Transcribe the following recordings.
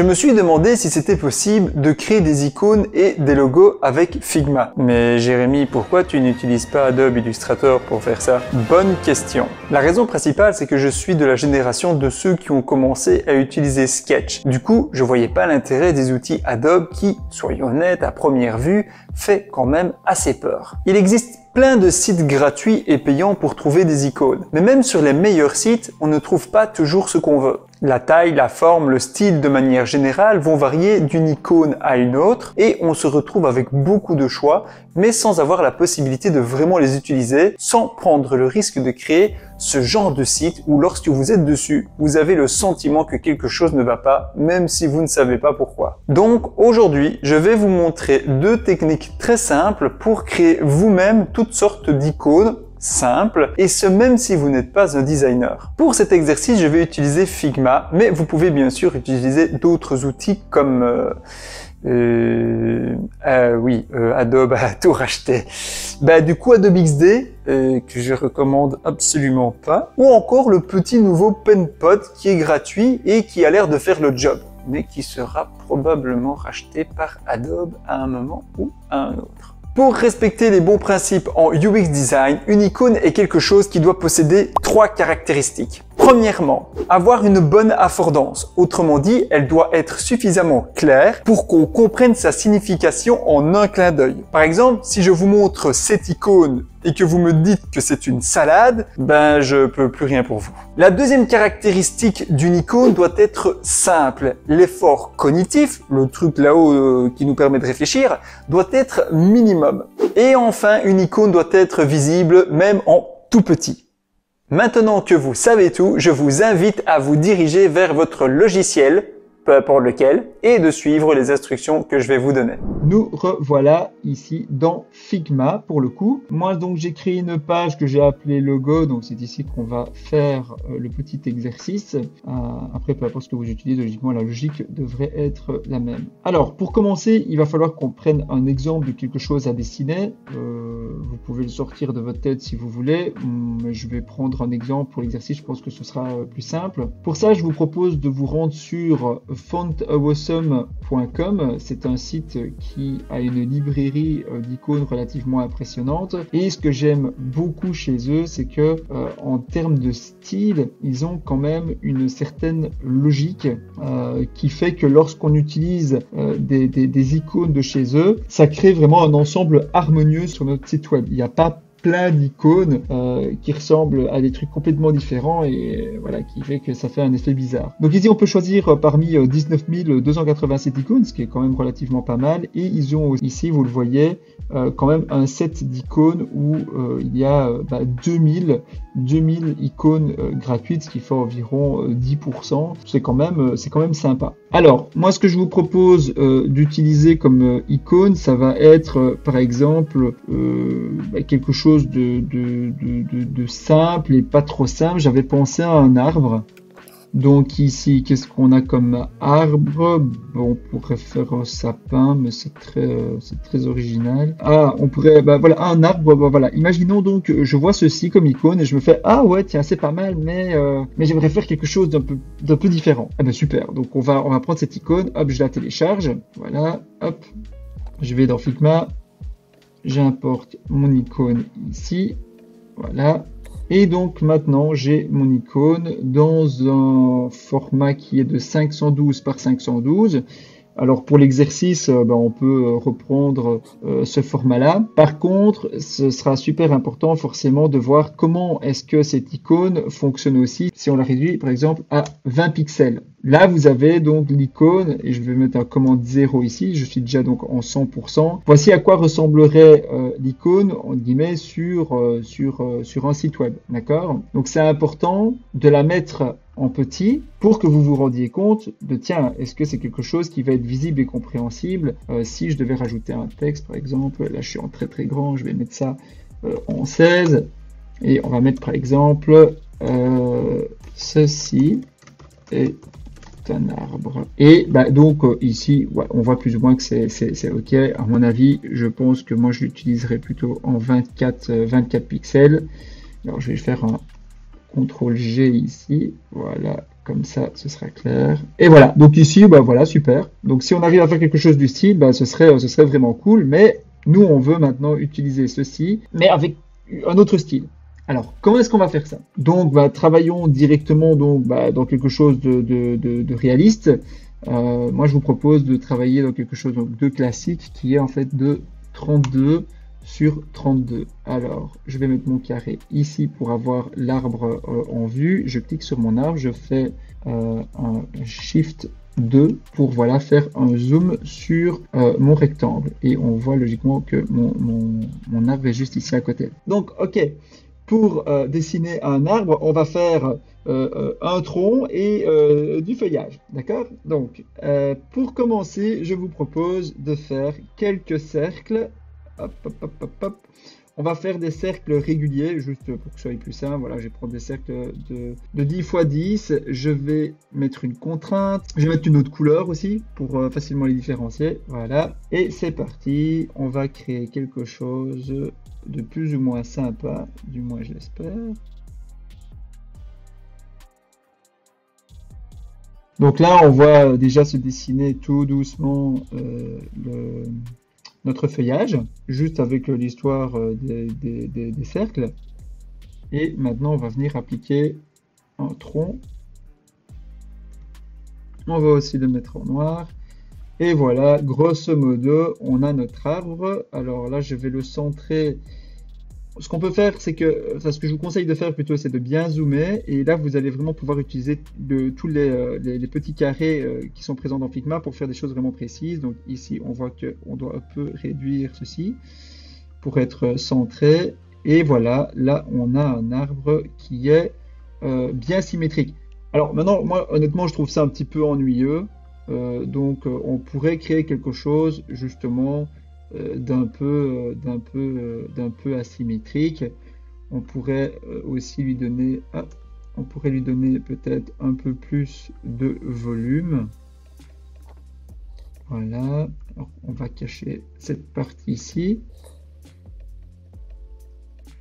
Je me suis demandé si c'était possible de créer des icônes et des logos avec Figma. Mais Jérémy, pourquoi tu n'utilises pas Adobe Illustrator pour faire ça? Bonne question. La raison principale, c'est que je suis de la génération de ceux qui ont commencé à utiliser Sketch. Du coup, je voyais pas l'intérêt des outils Adobe qui, soyons honnêtes, à première vue, fait quand même assez peur. Il existe plein de sites gratuits et payants pour trouver des icônes. Mais même sur les meilleurs sites, on ne trouve pas toujours ce qu'on veut. La taille, la forme, le style de manière générale vont varier d'une icône à une autre et on se retrouve avec beaucoup de choix, mais sans avoir la possibilité de vraiment les utiliser, sans prendre le risque de créer ce genre de site où lorsque vous êtes dessus, vous avez le sentiment que quelque chose ne va pas, même si vous ne savez pas pourquoi. Donc aujourd'hui, je vais vous montrer deux techniques très simples pour créer vous-même toutes sortes d'icônes simple, et ce même si vous n'êtes pas un designer. Pour cet exercice, je vais utiliser Figma, mais vous pouvez bien sûr utiliser d'autres outils comme Adobe a tout racheté. Du coup, Adobe XD, que je recommande absolument pas, ou encore le petit nouveau PenPod qui est gratuit et qui a l'air de faire le job, mais qui sera probablement racheté par Adobe à un moment ou à un autre. Pour respecter les bons principes en UX design, une icône est quelque chose qui doit posséder 3 caractéristiques. Premièrement, avoir une bonne affordance. Autrement dit, elle doit être suffisamment claire pour qu'on comprenne sa signification en un clin d'œil. Par exemple, si je vous montre cette icône et que vous me dites que c'est une salade, je peux plus rien pour vous. La deuxième caractéristique d'une icône doit être simple. L'effort cognitif, le truc là-haut qui nous permet de réfléchir, doit être minimum. Et enfin, une icône doit être visible même en tout petit. Maintenant que vous savez tout, je vous invite à vous diriger vers votre logiciel, peu importe lequel, et de suivre les instructions que je vais vous donner. Nous revoilà ici dans Figma pour le coup. Moi donc j'ai créé une page que j'ai appelée logo, donc c'est ici qu'on va faire le petit exercice. Après peu importe ce que vous utilisez, logiquement la logique devrait être la même. Alors pour commencer, il va falloir qu'on prenne un exemple de quelque chose à dessiner. Vous pouvez le sortir de votre tête si vous voulez, mais je vais prendre un exemple pour l'exercice, je pense que ce sera plus simple. Pour ça, je vous propose de vous rendre sur fontawesome.com. C'est un site qui a une librairie d'icônes relativement impressionnante. Et ce que j'aime beaucoup chez eux, c'est que en termes de style, ils ont quand même une certaine logique qui fait que lorsqu'on utilise des icônes de chez eux, ça crée vraiment un ensemble harmonieux sur notre site web. Il n'y a pas plein d'icônes qui ressemblent à des trucs complètement différents et voilà, qui fait que ça fait un effet bizarre. Donc ici on peut choisir parmi 19 287 icônes, ce qui est quand même relativement pas mal, et ils ont ici, vous le voyez, quand même un set d'icônes où il y a 2000 icônes gratuites, ce qui fait environ 10%. C'est quand même sympa. Alors, moi, ce que je vous propose d'utiliser comme icône, ça va être, par exemple, quelque chose de simple et pas trop simple. J'avais pensé à un arbre. Donc ici, qu'est-ce qu'on a comme arbre? Bon, on pourrait faire un sapin, mais c'est très original. Ah, on pourrait, voilà, un arbre, voilà. Imaginons donc, je vois ceci comme icône et je me fais, ah ouais, tiens, c'est pas mal, mais j'aimerais faire quelque chose d'un peu différent. Ah ben super. Donc on va prendre cette icône, hop, je la télécharge, voilà, hop, je vais dans Figma, j'importe mon icône ici, voilà. Et donc maintenant j'ai mon icône dans un format qui est de 512 par 512. Alors pour l'exercice, on peut reprendre ce format-là. Par contre, ce sera super important forcément de voir comment est-ce que cette icône fonctionne aussi si on la réduit par exemple à 20 pixels. Là, vous avez donc l'icône, et je vais mettre un commande 0 ici, je suis déjà donc en 100%. Voici à quoi ressemblerait l'icône, en guillemets, sur un site web, d'accord? Donc c'est important de la mettre en petit pour que vous vous rendiez compte de, tiens, est-ce que c'est quelque chose qui va être visible et compréhensible si je devais rajouter un texte, par exemple, là je suis en très grand, je vais mettre ça en 16, et on va mettre par exemple ceci est un arbre. Et donc ici, ouais, on voit plus ou moins que c'est OK. À mon avis, je pense que moi je l'utiliserai plutôt en 24 pixels. Alors je vais faire un CTRL G ici. Voilà, Comme ça, ce sera clair. Et voilà. Donc ici, bah voilà, super. Donc si on arrive à faire quelque chose du style, bah, ce serait vraiment cool. Mais nous, on veut maintenant utiliser ceci, mais avec un autre style. Alors, comment est-ce qu'on va faire ça? Donc, bah, travaillons directement donc, bah, dans quelque chose de réaliste. Moi, je vous propose de travailler dans quelque chose donc, de classique qui est en fait de 32 sur 32. Alors, je vais mettre mon carré ici pour avoir l'arbre en vue. Je clique sur mon arbre, je fais un Shift 2 pour voilà, faire un zoom sur mon rectangle. Et on voit logiquement que mon arbre est juste ici à côté. Donc, ok, pour dessiner un arbre, on va faire un tronc et du feuillage. D'accord? Donc, pour commencer, je vous propose de faire quelques cercles. Hop, hop, hop, hop, hop. On va faire des cercles réguliers, juste pour que ce soit plus simple. Voilà, je vais prendre des cercles de 10 x 10. Je vais mettre une contrainte. Je vais mettre une autre couleur aussi pour facilement les différencier. Voilà. Et c'est parti. On va créer quelque chose de plus ou moins sympa. Du moins, je l'espère. Donc là, on voit déjà se dessiner tout doucement notre feuillage, juste avec l'histoire des cercles. Et maintenant, on va venir appliquer un tronc. On va aussi le mettre en noir. Et voilà, grosso modo, on a notre arbre. Alors là, je vais le centrer. Ce qu'on peut faire, c'est que, enfin, ce que je vous conseille de faire plutôt, c'est de bien zoomer. Et là, vous allez vraiment pouvoir utiliser tous les petits carrés qui sont présents dans Figma pour faire des choses vraiment précises. Donc ici, on voit qu'on doit un peu réduire ceci pour être centré. Et voilà, là, on a un arbre qui est bien symétrique. Alors maintenant, moi, honnêtement, je trouve ça un petit peu ennuyeux. Donc, on pourrait créer quelque chose, justement, d'un peu asymétrique. On pourrait aussi lui donner, on pourrait lui donner peut-être un peu plus de volume. Voilà. Alors, on va cacher cette partie ici.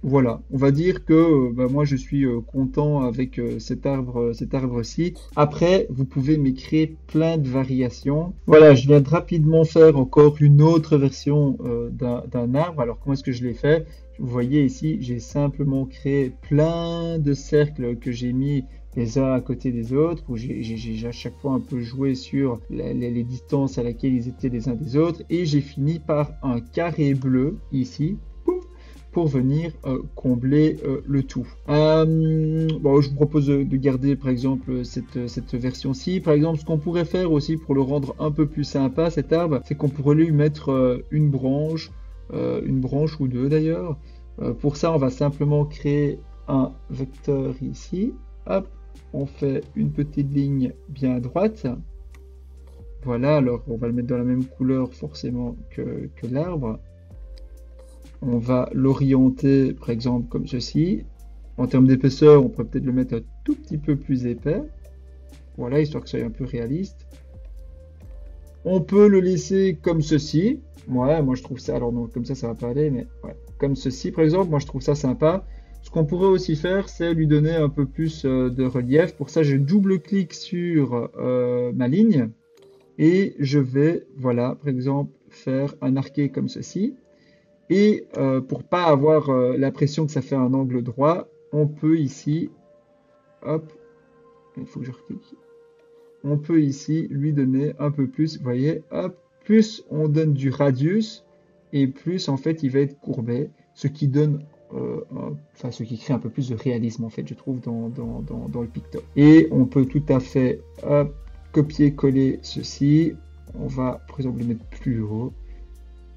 Voilà, on va dire que bah, moi je suis content avec cet arbre-ci. Après, vous pouvez m'écrire plein de variations. Voilà, je viens de rapidement faire encore une autre version d'un arbre. Alors, comment est-ce que je l'ai fait? Vous voyez ici, j'ai simplement créé plein de cercles que j'ai mis les uns à côté des autres, où j'ai à chaque fois un peu joué sur les distances à laquelle ils étaient les uns des autres. Et j'ai fini par un carré bleu ici, pour venir combler le tout. Bon, je vous propose de garder par exemple cette version-ci. Par exemple, ce qu'on pourrait faire aussi pour le rendre un peu plus sympa, cet arbre, c'est qu'on pourrait lui mettre une branche ou deux d'ailleurs. Pour ça, on va simplement créer un vecteur ici. Hop, on fait une petite ligne bien droite. Voilà, alors on va le mettre dans la même couleur forcément que l'arbre. On va l'orienter, par exemple, comme ceci. En termes d'épaisseur, on pourrait peut-être le mettre un tout petit peu plus épais. Voilà, histoire que ça soit un peu réaliste. On peut le laisser comme ceci. Ouais, moi je trouve ça... Alors non, comme ça va pas aller, mais ouais. Comme ceci, par exemple, moi je trouve ça sympa. Ce qu'on pourrait aussi faire, c'est lui donner un peu plus de relief. Pour ça, je double-clique sur ma ligne. Et je vais, voilà, par exemple, faire un arqué comme ceci. Et pour pas avoir l'impression que ça fait un angle droit, on peut ici, hop, il faut que je reclique. On peut ici lui donner un peu plus, vous voyez, hop, plus on donne du radius et plus en fait il va être courbé, ce qui donne, enfin ce qui crée un peu plus de réalisme en fait, je trouve dans le picto. Et on peut tout à fait copier-coller ceci. On va par exemple le mettre plus haut.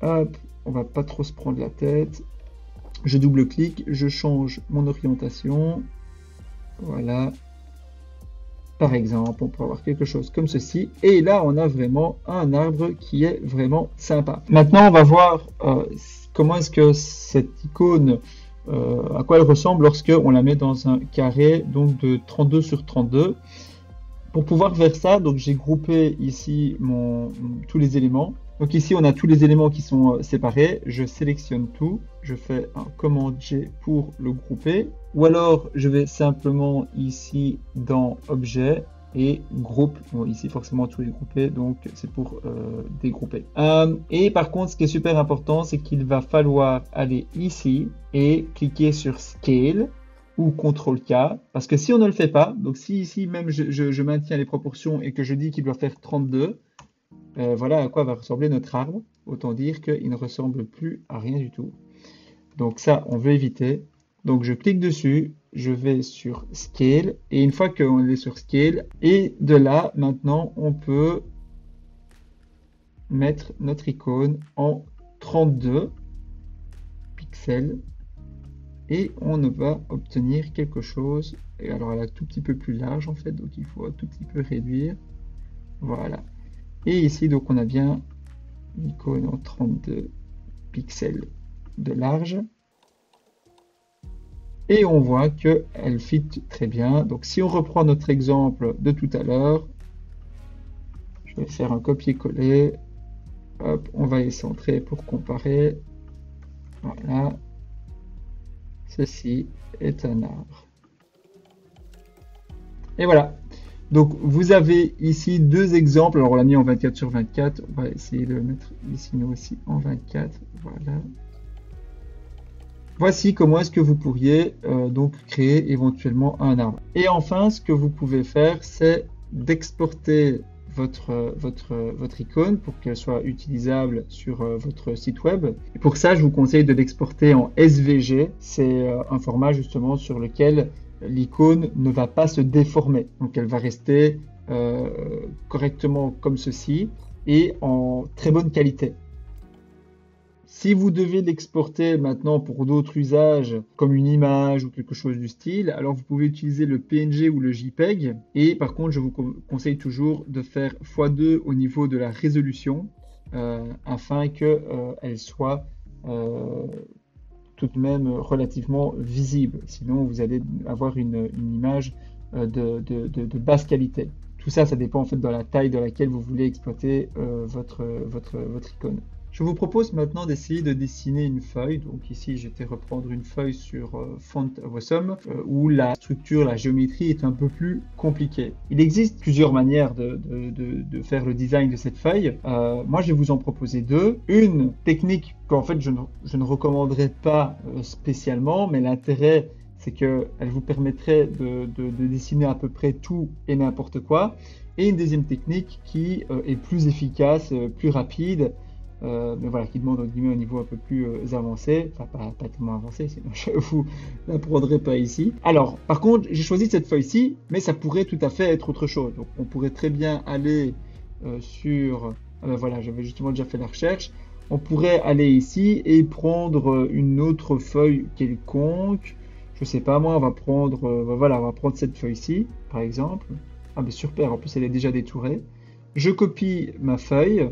Hop. On va pas trop se prendre la tête. Je double-clique, je change mon orientation. Voilà. Par exemple, on peut avoir quelque chose comme ceci. Et là, on a vraiment un arbre qui est vraiment sympa. Maintenant, on va voir comment est-ce que cette icône, à quoi elle ressemble lorsqu'on la met dans un carré donc de 32 sur 32. Pour pouvoir faire ça, donc j'ai groupé ici tous les éléments. Donc ici, on a tous les éléments qui sont séparés. Je sélectionne tout. Je fais un commande G pour le grouper. Ou alors, je vais simplement ici dans Objet et groupe. Bon, ici, forcément, tout est groupé, donc c'est pour dégrouper. Et par contre, ce qui est super important, c'est qu'il va falloir aller ici et cliquer sur Scale ou CTRL-K, parce que si on ne le fait pas, donc si ici même je maintiens les proportions et que je dis qu'il doit faire 32, voilà à quoi va ressembler notre arbre. Autant dire qu'il ne ressemble plus à rien du tout. Donc ça, on veut éviter. Donc je clique dessus, je vais sur Scale, et une fois qu'on est sur Scale, et de là, maintenant, on peut mettre notre icône en 32 pixels, et on va obtenir quelque chose. Et alors elle est un tout petit peu plus large en fait, donc il faut un tout petit peu réduire. Voilà. Et ici, donc on a bien l'icône en 32 pixels de large. Et on voit qu'elle fit très bien. Donc si on reprend notre exemple de tout à l'heure, je vais faire un copier-coller. Hop, on va y centrer pour comparer. Voilà. Ceci est un arbre. Et voilà. Donc vous avez ici deux exemples. Alors on l'a mis en 24 sur 24. On va essayer de le mettre ici nous aussi en 24. Voilà. Voici comment est-ce que vous pourriez donc créer éventuellement un arbre. Et enfin, ce que vous pouvez faire, c'est d'exporter votre icône pour qu'elle soit utilisable sur votre site web. Et pour ça, je vous conseille de l'exporter en SVG. C'est un format justement sur lequel l'icône ne va pas se déformer. Donc elle va rester correctement comme ceci et en très bonne qualité. Si vous devez l'exporter maintenant pour d'autres usages, comme une image ou quelque chose du style, alors vous pouvez utiliser le PNG ou le JPEG. Et par contre, je vous conseille toujours de faire x2 au niveau de la résolution, afin qu'elle soit tout de même relativement visible. Sinon, vous allez avoir une image de basse qualité. Tout ça, ça dépend en fait de la taille dans laquelle vous voulez exploiter votre icône. Je vous propose maintenant d'essayer de dessiner une feuille. Donc ici, je vais reprendre une feuille sur Font Awesome où la structure, la géométrie est un peu plus compliquée. Il existe plusieurs manières de faire le design de cette feuille. Moi, je vais vous en proposer deux. Une technique qu'en fait, je ne recommanderais pas spécialement, mais l'intérêt, c'est qu'elle vous permettrait de dessiner à peu près tout et n'importe quoi. Et une deuxième technique qui est plus efficace, plus rapide, mais voilà, qui demande un niveau un peu plus avancé, enfin pas tellement avancé, sinon je vous l'apprendrai pas ici. Alors, par contre, j'ai choisi cette feuille-ci, mais ça pourrait tout à fait être autre chose. Donc, on pourrait très bien aller sur, voilà, j'avais justement déjà fait la recherche. On pourrait aller ici et prendre une autre feuille quelconque. Je sais pas, moi, on va prendre, voilà, on va prendre cette feuille-ci, par exemple. Ah, mais super, en plus, elle est déjà détourée. Je copie ma feuille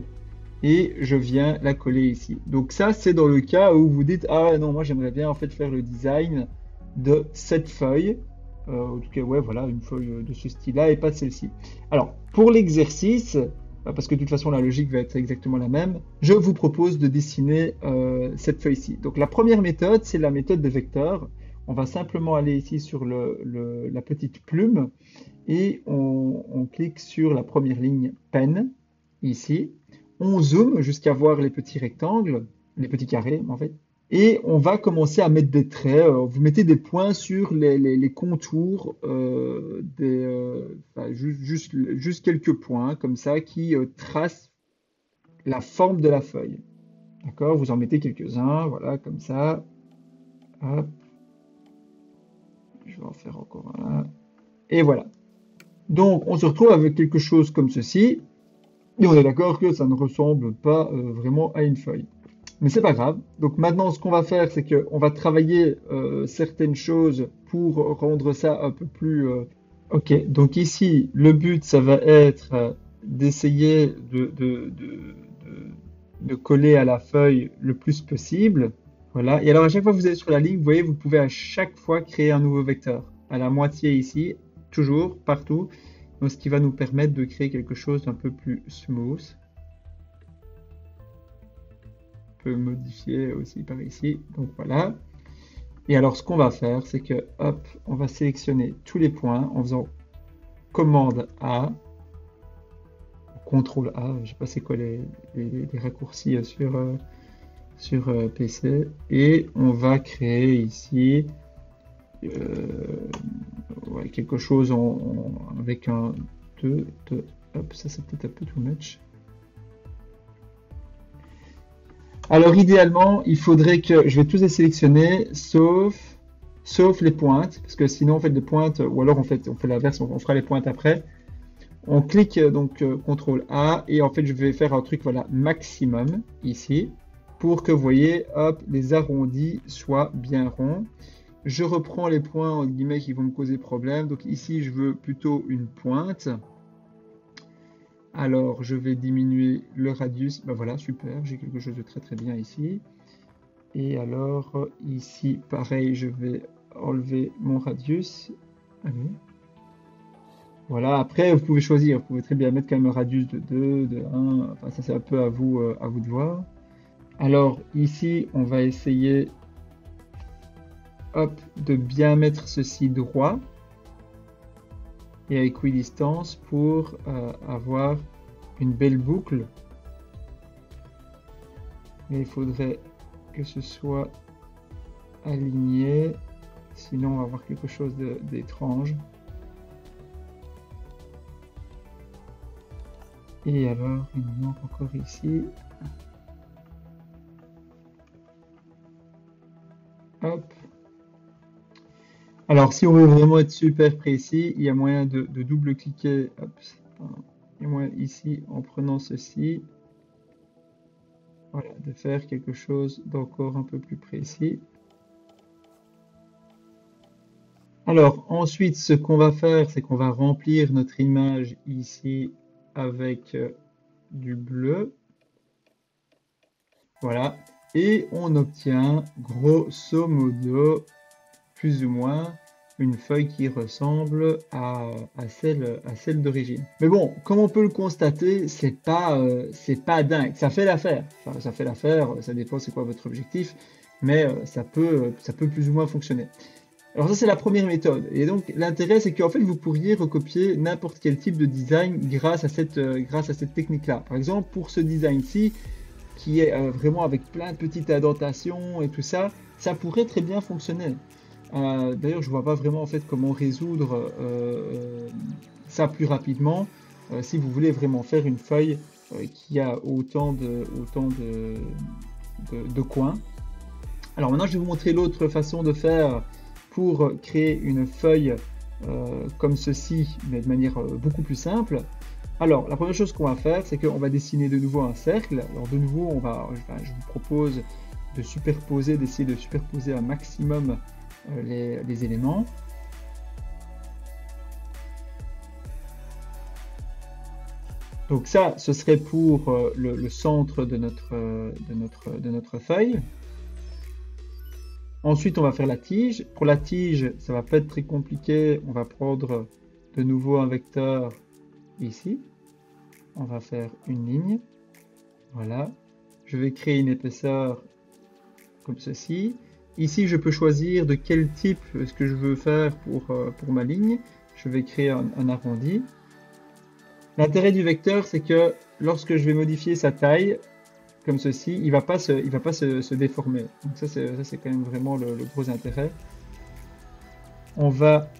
et je viens la coller ici. Donc ça, c'est dans le cas où vous dites, ah non, moi j'aimerais bien en fait faire le design de cette feuille. En tout cas, ouais, voilà, une feuille de ce style-là et pas de celle-ci. Alors, pour l'exercice, parce que de toute façon la logique va être exactement la même, je vous propose de dessiner cette feuille-ci. Donc la première méthode, c'est la méthode de vecteur. On va simplement aller ici sur la petite plume et on clique sur la première ligne Pen, ici. On zoome jusqu'à voir les petits rectangles, les petits carrés en fait, et on va commencer à mettre des traits. Vous mettez des points sur les contours, enfin, juste quelques points comme ça qui tracent la forme de la feuille. D'accord? Vous en mettez quelques-uns, voilà, comme ça. Hop. Je vais en faire encore un. Et voilà. Donc, on se retrouve avec quelque chose comme ceci. Et on est d'accord que ça ne ressemble pas vraiment à une feuille. Mais c'est pas grave. Donc maintenant, ce qu'on va faire, c'est qu'on va travailler certaines choses pour rendre ça un peu plus... Ok, donc ici, le but, ça va être d'essayer de coller à la feuille le plus possible. Voilà. Et alors, à chaque fois que vous êtes sur la ligne, vous voyez, vous pouvez à chaque fois créer un nouveau vecteur. À la moitié ici, toujours, partout. Donc, ce qui va nous permettre de créer quelque chose d'un peu plus smooth. peux modifier aussi par ici. Donc voilà. Et alors, ce qu'on va faire, c'est que, hop, on va sélectionner tous les points en faisant commande A, contrôle A, je sais pas c'est quoi les raccourcis sur PC, et on va créer ici ouais, quelque chose avec un 2, hop, ça c'est peut-être un peu too much. Alors idéalement, il faudrait que je vais tous les sélectionner sauf les pointes, parce que sinon on fait des pointes, ou alors on fait l'inverse, on fera les pointes après. On clique donc CTRL A et en fait je vais faire un truc voilà maximum ici pour que vous voyez hop les arrondis soient bien ronds. Je reprends les points entre guillemets qui vont me causer problème. Donc ici je veux plutôt une pointe. Alors je vais diminuer le radius. Ben voilà super, j'ai quelque chose de très très bien ici. Et alors ici pareil je vais enlever mon radius. Allez. Voilà, après vous pouvez choisir, vous pouvez très bien mettre quand même un radius de 2, de 1, enfin ça c'est un peu à vous de voir. Alors ici on va essayer hop, de bien mettre ceci droit et à équidistance pour avoir une belle boucle. Mais il faudrait que ce soit aligné, sinon on va avoir quelque chose d'étrange. Et alors, il nous manque encore ici. Hop. Alors, si on veut vraiment être super précis, il y a moyen de double-cliquer. Hop. Il y a moyen ici, en prenant ceci. Voilà, de faire quelque chose d'encore un peu plus précis. Alors, ensuite, ce qu'on va faire, c'est qu'on va remplir notre image ici avec du bleu. Voilà. Et on obtient grosso modo, plus ou moins, une feuille qui ressemble à celle d'origine. Mais bon, comme on peut le constater, c'est pas dingue. Ça fait l'affaire. Enfin, ça fait l'affaire, ça dépend c'est quoi votre objectif, mais ça peut plus ou moins fonctionner. Alors ça c'est la première méthode, et donc l'intérêt c'est qu'en fait vous pourriez recopier n'importe quel type de design grâce à cette technique-là. Par exemple pour ce design-ci, qui est vraiment avec plein de petites indentations et tout ça, ça pourrait très bien fonctionner. D'ailleurs je vois pas vraiment en fait comment résoudre ça plus rapidement si vous voulez vraiment faire une feuille qui a autant de coins. Alors maintenant je vais vous montrer l'autre façon de faire pour créer une feuille comme ceci, mais de manière beaucoup plus simple. Alors, la première chose qu'on va faire, c'est qu'on va dessiner de nouveau un cercle. Alors, de nouveau, je vous propose d'essayer de superposer un maximum les éléments. Donc ça, ce serait pour le centre de notre feuille. Ensuite, on va faire la tige. Pour la tige, ça va pas être très compliqué. On va prendre de nouveau un vecteur ici. On va faire une ligne. Voilà. Je vais créer une épaisseur comme ceci. Ici, je peux choisir de quel type est-ce que je veux faire pour ma ligne. Je vais créer un arrondi. L'intérêt du vecteur, c'est que lorsque je vais modifier sa taille, comme ceci, il va pas se déformer. Donc ça c'est quand même vraiment le gros intérêt. On va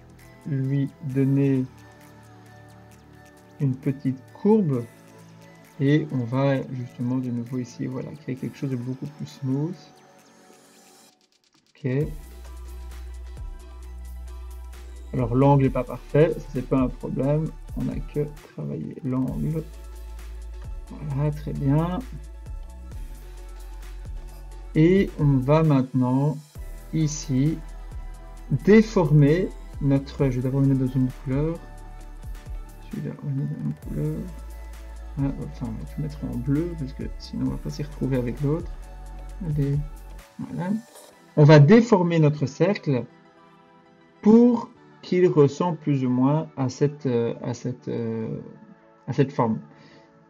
lui donner une petite courbe et on va justement de nouveau ici, voilà, créer quelque chose de beaucoup plus smooth. Ok. Alors l'angle n'est pas parfait, c'est pas un problème. On n'a que travailler l'angle. Voilà, très bien. Et on va maintenant, ici, déformer notre... Je vais d'abord le mettre dans une couleur. Celui-là, on va le mettre dans une couleur. Ah, enfin, on va tout mettre en bleu, parce que sinon on va pas s'y retrouver avec l'autre. Allez, voilà. On va déformer notre cercle pour qu'il ressemble plus ou moins à cette forme.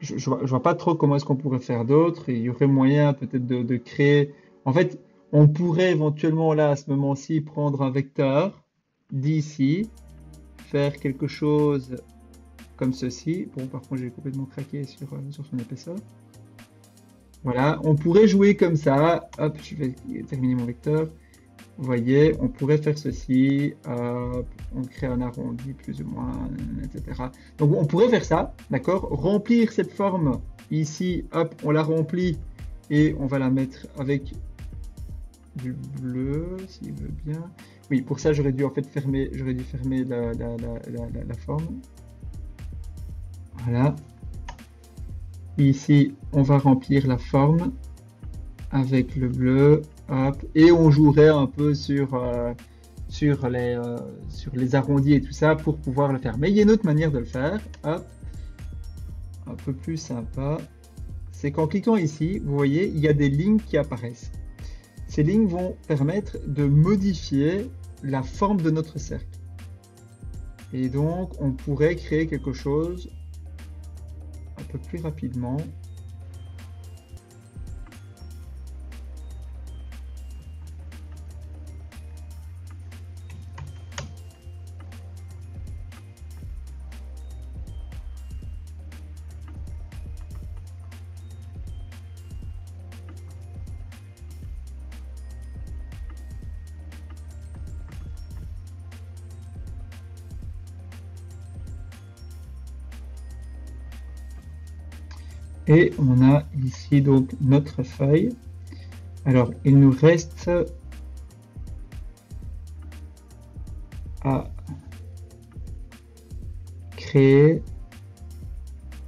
je vois pas trop comment est-ce qu'on pourrait faire d'autre. Il y aurait moyen peut-être de créer. En fait, on pourrait éventuellement là, à ce moment-ci, prendre un vecteur d'ici, faire quelque chose comme ceci. Bon, par contre, j'ai complètement craqué sur son épaisseur. Voilà, on pourrait jouer comme ça. Hop, je vais terminer mon vecteur. Vous voyez, on pourrait faire ceci. Hop, on crée un arrondi plus ou moins, etc. Donc, on pourrait faire ça, d'accord? Remplir cette forme ici. Hop, on la remplit et on va la mettre avec du bleu, s'il veut bien. Oui, pour ça, j'aurais dû en fait fermer la forme. Voilà. Ici, on va remplir la forme avec le bleu, hop, et on jouerait un peu sur les arrondis et tout ça pour pouvoir le faire. Mais il y a une autre manière de le faire, hop, un peu plus sympa. C'est qu'en cliquant ici, vous voyez, il y a des lignes qui apparaissent. Ces lignes vont permettre de modifier la forme de notre cercle. Et donc, on pourrait créer quelque chose un peu plus rapidement. Et on a ici donc notre feuille. Alors, il nous reste à créer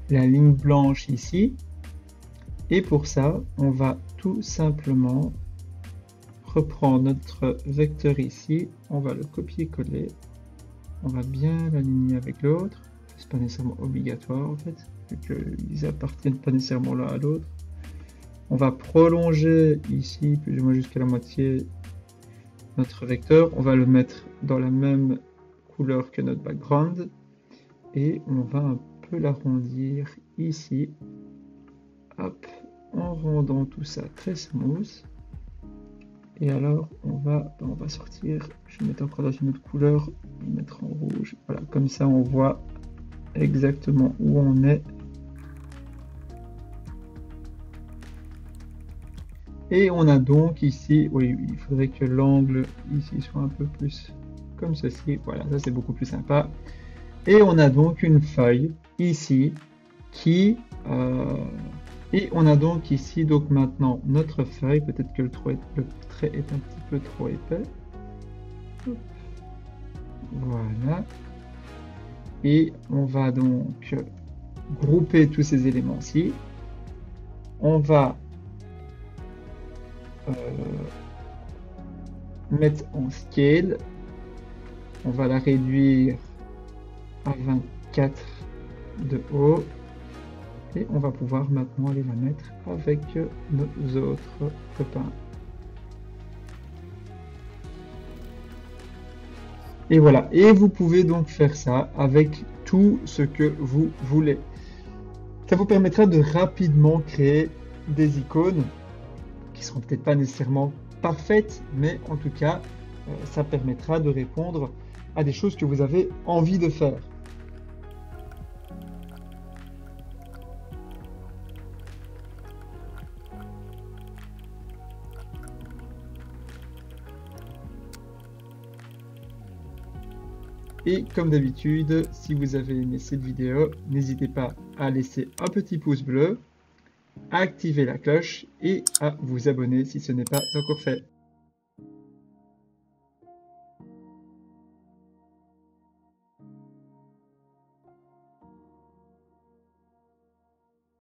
la ligne blanche ici. Et pour ça, on va tout simplement reprendre notre vecteur ici. On va le copier-coller. On va bien l'aligner avec l'autre. C'est pas nécessairement obligatoire en fait, vu qu'ils appartiennent pas nécessairement l'un à l'autre. On va prolonger ici plus ou moins jusqu'à la moitié notre vecteur. On va le mettre dans la même couleur que notre background. Et on va un peu l'arrondir ici. Hop, en rendant tout ça très smooth. Et alors, on va sortir. Je vais mettre encore dans une autre couleur. Je vais mettre en rouge. Voilà, comme ça, on voit exactement où on est. Et on a donc ici, oui, il faudrait que l'angle ici soit un peu plus comme ceci. Voilà, ça c'est beaucoup plus sympa. Et on a donc une feuille ici qui... et on a donc ici, donc maintenant, notre feuille. Peut-être que le trait est un petit peu trop épais. Voilà. Et on va donc grouper tous ces éléments-ci. On va mettre en scale. On va la réduire à 24 de haut. Et on va pouvoir maintenant aller la mettre avec nos autres copains. Et voilà, et vous pouvez donc faire ça avec tout ce que vous voulez. Ça vous permettra de rapidement créer des icônes qui seront peut-être pas nécessairement parfaites, mais en tout cas, ça permettra de répondre à des choses que vous avez envie de faire. Et comme d'habitude, si vous avez aimé cette vidéo, n'hésitez pas à laisser un petit pouce bleu, à activer la cloche et à vous abonner si ce n'est pas encore fait.